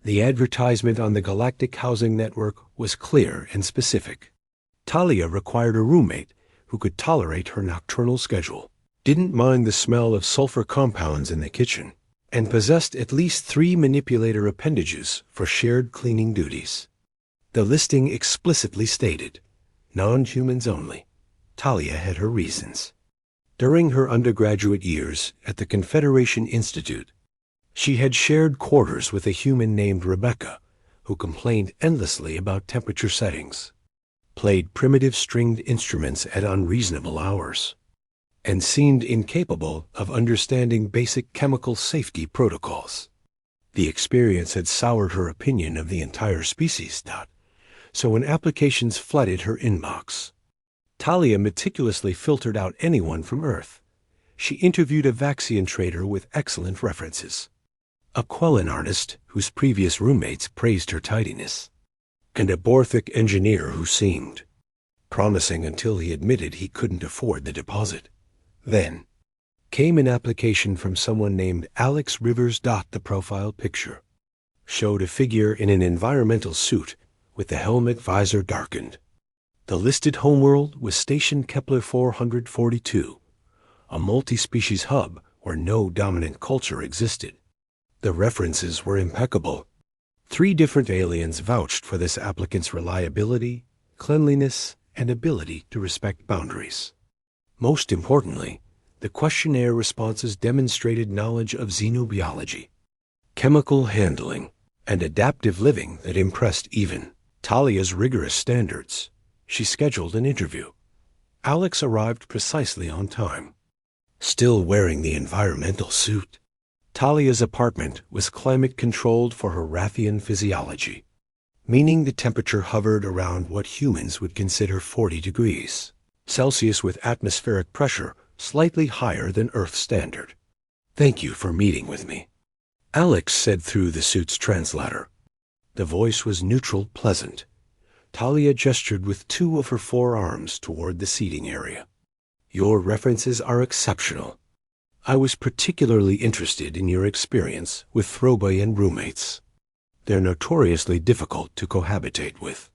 The advertisement on the Galactic Housing Network was clear and specific. Talia required a roommate who could tolerate her nocturnal schedule, didn't mind the smell of sulfur compounds in the kitchen, and possessed at least 3 manipulator appendages for shared cleaning duties. The listing explicitly stated, non-humans only. Talia had her reasons. During her undergraduate years at the Confederation Institute, she had shared quarters with a human named Rebecca, who complained endlessly about temperature settings, played primitive stringed instruments at unreasonable hours, and seemed incapable of understanding basic chemical safety protocols. The experience had soured her opinion of the entire species, so when applications flooded her inbox, Talia meticulously filtered out anyone from Earth. She interviewed a Vaxian trader with excellent references, a Quellen artist whose previous roommates praised her tidiness, and a Borthic engineer who seemed promising until he admitted he couldn't afford the deposit. Then came an application from someone named Alex Rivers. The profile picture showed a figure in an environmental suit with the helmet visor darkened. The listed homeworld was Station Kepler 442, a multi-species hub where no dominant culture existed. The references were impeccable. 3 different aliens vouched for this applicant's reliability, cleanliness, and ability to respect boundaries. Most importantly, the questionnaire responses demonstrated knowledge of xenobiology, chemical handling, and adaptive living that impressed even Talia's rigorous standards. She scheduled an interview. Alex arrived precisely on time, still wearing the environmental suit. Talia's apartment was climate-controlled for her Rathian physiology, meaning the temperature hovered around what humans would consider 40 degrees Celsius with atmospheric pressure slightly higher than Earth standard. "Thank you for meeting with me," Alex said through the suit's translator. The voice was neutral, pleasant. Talia gestured with 2 of her forearms toward the seating area. "Your references are exceptional. I was particularly interested in your experience with Throbian roommates. They're notoriously difficult to cohabitate with."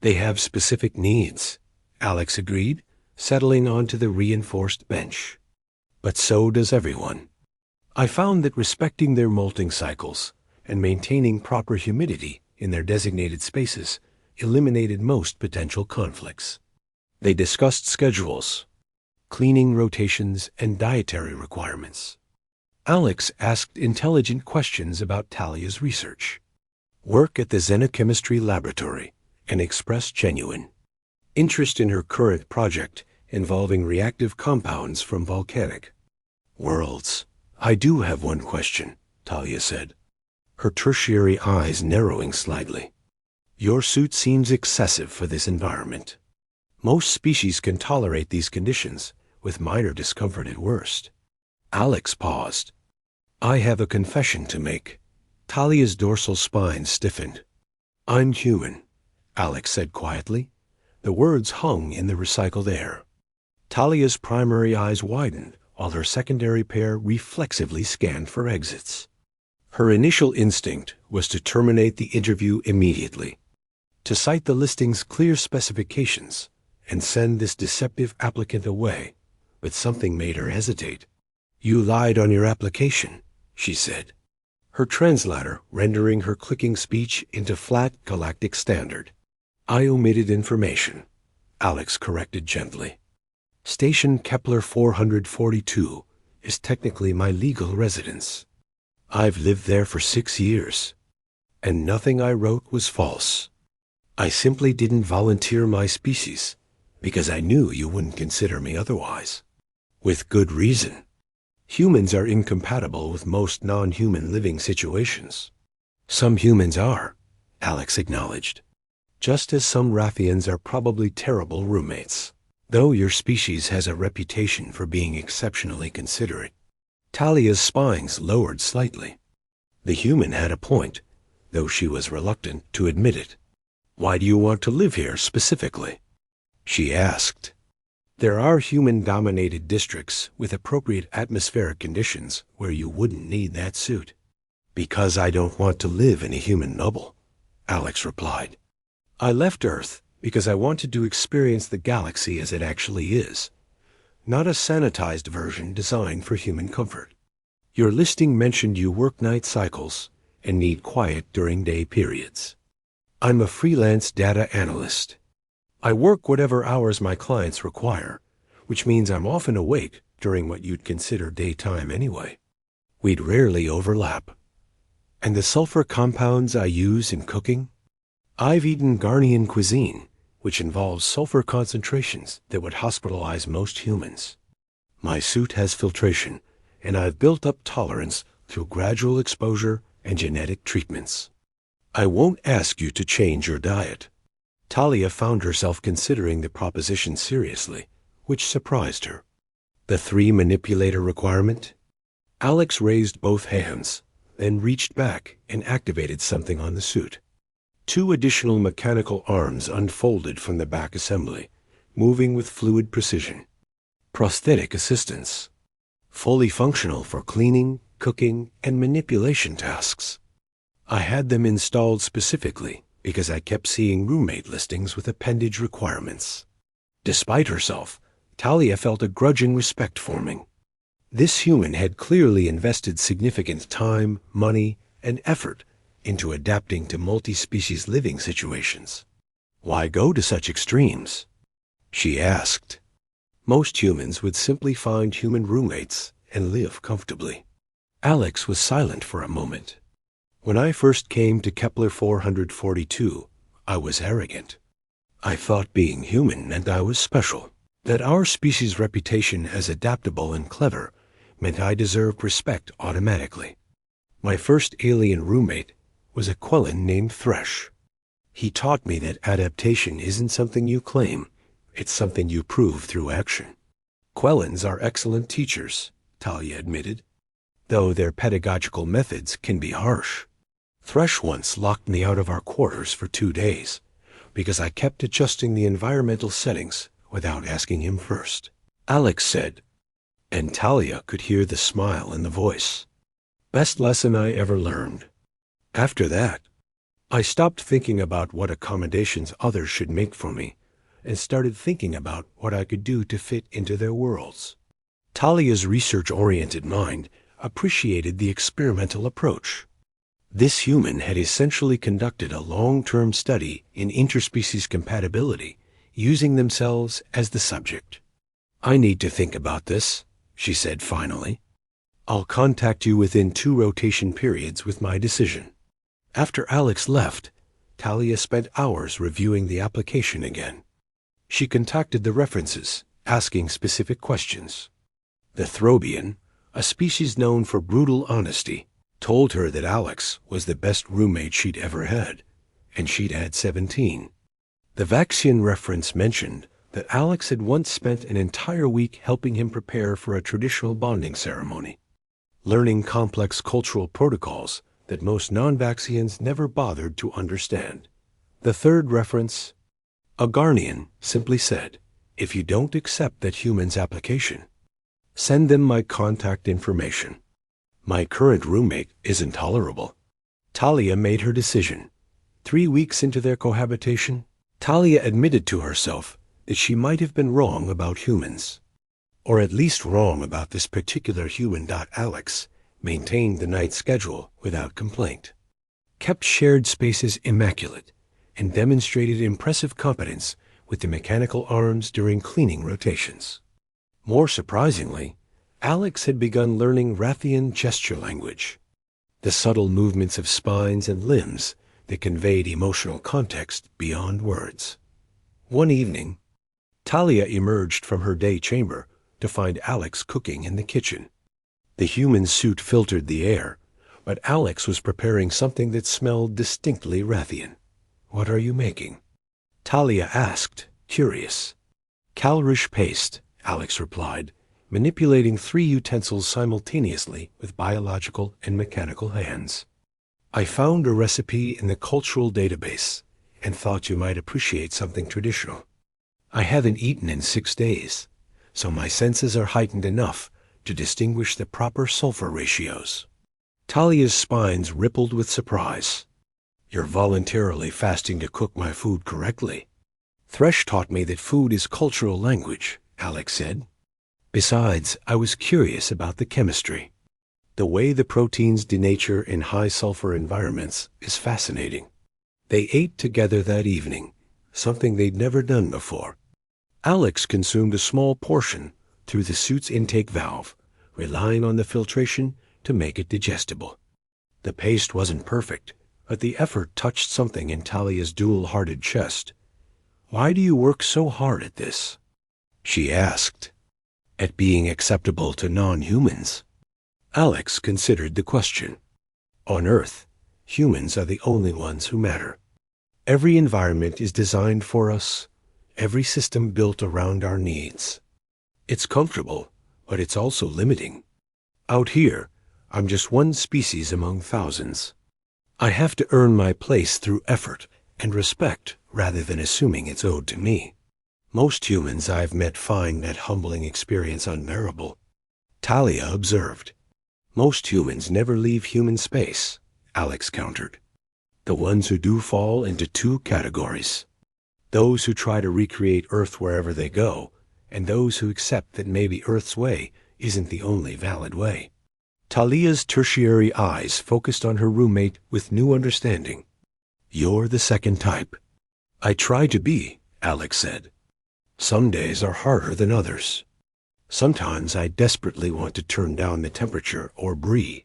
"They have specific needs," Alex agreed, settling onto the reinforced bench. "But so does everyone. I found that respecting their molting cycles and maintaining proper humidity in their designated spaces eliminated most potential conflicts." They discussed schedules, cleaning rotations, and dietary requirements. Alex asked intelligent questions about Talia's research, work at the Xenochemistry Laboratory, and expressed genuine interest in her current project involving reactive compounds from volcanic worlds. "I do have one question," Talia said, her tertiary eyes narrowing slightly. "Your suit seems excessive for this environment. Most species can tolerate these conditions, with minor discomfort at worst." Alex paused. "I have a confession to make." Talia's dorsal spine stiffened. "I'm human," Alex said quietly. The words hung in the recycled air. Talia's primary eyes widened, while her secondary pair reflexively scanned for exits. Her initial instinct was to terminate the interview immediately, to cite the listing's clear specifications and send this deceptive applicant away, but something made her hesitate. "You lied on your application," she said, her translator rendering her clicking speech into flat galactic standard. "I omitted information," Alex corrected gently. "Station Kepler 442 is technically my legal residence. I've lived there for 6 years, and nothing I wrote was false. I simply didn't volunteer my species because I knew you wouldn't consider me otherwise. With good reason. Humans are incompatible with most non-human living situations." "Some humans are," Alex acknowledged, "just as some Rathians are probably terrible roommates, though your species has a reputation for being exceptionally considerate." Talia's spines lowered slightly. The human had a point, though she was reluctant to admit it. "Why do you want to live here specifically?" she asked. "There are human-dominated districts with appropriate atmospheric conditions where you wouldn't need that suit." Because I don't want to live in a human bubble, Alex replied. I left Earth because I wanted to experience the galaxy as it actually is, not a sanitized version designed for human comfort. Your listing mentioned you work night cycles and need quiet during day periods. I'm a freelance data analyst. I work whatever hours my clients require, which means I'm often awake during what you'd consider daytime anyway. We'd rarely overlap. And the sulfur compounds I use in cooking? I've eaten Ghanaian cuisine, which involves sulfur concentrations that would hospitalize most humans. My suit has filtration, and I've built up tolerance through gradual exposure and genetic treatments. I won't ask you to change your diet. Talia found herself considering the proposition seriously, which surprised her. The 3 manipulator requirement? Alex raised both hands, then reached back and activated something on the suit. 2 additional mechanical arms unfolded from the back assembly, moving with fluid precision. Prosthetic assistance. Fully functional for cleaning, cooking, and manipulation tasks. I had them installed specifically because I kept seeing roommate listings with appendage requirements. Despite herself, Talia felt a grudging respect forming. This human had clearly invested significant time, money, and effort into adapting to multi-species living situations. Why go to such extremes? She asked. Most humans would simply find human roommates and live comfortably. Alex was silent for a moment. When I first came to Kepler 442, I was arrogant. I thought being human meant I was special, that our species' reputation as adaptable and clever meant I deserved respect automatically. My first alien roommate was a Quellan named Thresh. He taught me that adaptation isn't something you claim, it's something you prove through action. Quellans are excellent teachers, Talia admitted, though their pedagogical methods can be harsh. Thresh once locked me out of our quarters for 2 days because I kept adjusting the environmental settings without asking him first. Alex said, and Talia could hear the smile in the voice. Best lesson I ever learned. After that, I stopped thinking about what accommodations others should make for me and started thinking about what I could do to fit into their worlds. Talia's research-oriented mind appreciated the experimental approach. This human had essentially conducted a long-term study in interspecies compatibility, using themselves as the subject. I need to think about this, she said finally. I'll contact you within 2 rotation periods with my decision. After Alex left, Talia spent hours reviewing the application again. She contacted the references, asking specific questions. The Throbian, a species known for brutal honesty, told her that Alex was the best roommate she'd ever had, and she'd had 17. The Vaxian reference mentioned that Alex had once spent an entire week helping him prepare for a traditional bonding ceremony, learning complex cultural protocols that most non-Vaxians never bothered to understand. The third reference, a Ghanaian, simply said, if you don't accept that human's application, send them my contact information. My current roommate is intolerable. Talia made her decision. 3 weeks into their cohabitation, Talia admitted to herself that she might have been wrong about humans, or at least wrong about this particular human. Alex maintained the night schedule without complaint, kept shared spaces immaculate, and demonstrated impressive competence with the mechanical arms during cleaning rotations. More surprisingly, Alex had begun learning Rathian gesture language, the subtle movements of spines and limbs that conveyed emotional context beyond words. One evening, Talia emerged from her day chamber to find Alex cooking in the kitchen. The human suit filtered the air, but Alex was preparing something that smelled distinctly Rathian. What are you making? Talia asked, curious. Calrish paste, Alex replied, manipulating 3 utensils simultaneously with biological and mechanical hands. I found a recipe in the cultural database and thought you might appreciate something traditional. I haven't eaten in 6 days, so my senses are heightened enough to distinguish the proper sulfur ratios. Talia's spines rippled with surprise. You're voluntarily fasting to cook my food correctly. Thresh taught me that food is cultural language, Alex said. Besides, I was curious about the chemistry. The way the proteins denature in high-sulfur environments is fascinating. They ate together that evening, something they'd never done before. Alex consumed a small portion through the suit's intake valve, relying on the filtration to make it digestible. The paste wasn't perfect, but the effort touched something in Talia's dual-hearted chest. "Why do you work so hard at this?" she asked. "At being acceptable to non-humans." Alex considered the question. On Earth, humans are the only ones who matter. Every environment is designed for us, every system built around our needs. It's comfortable, but it's also limiting. Out here, I'm just one species among thousands. I have to earn my place through effort and respect rather than assuming it's owed to me. Most humans I've met find that humbling experience unbearable. Talia observed. Most humans never leave human space, Alex countered. The ones who do fall into two categories. Those who try to recreate Earth wherever they go, and those who accept that maybe Earth's way isn't the only valid way. Talia's tertiary eyes focused on her roommate with new understanding. You're the second type. I try to be, Alex said. Some days are harder than others. Sometimes I desperately want to turn down the temperature or breathe.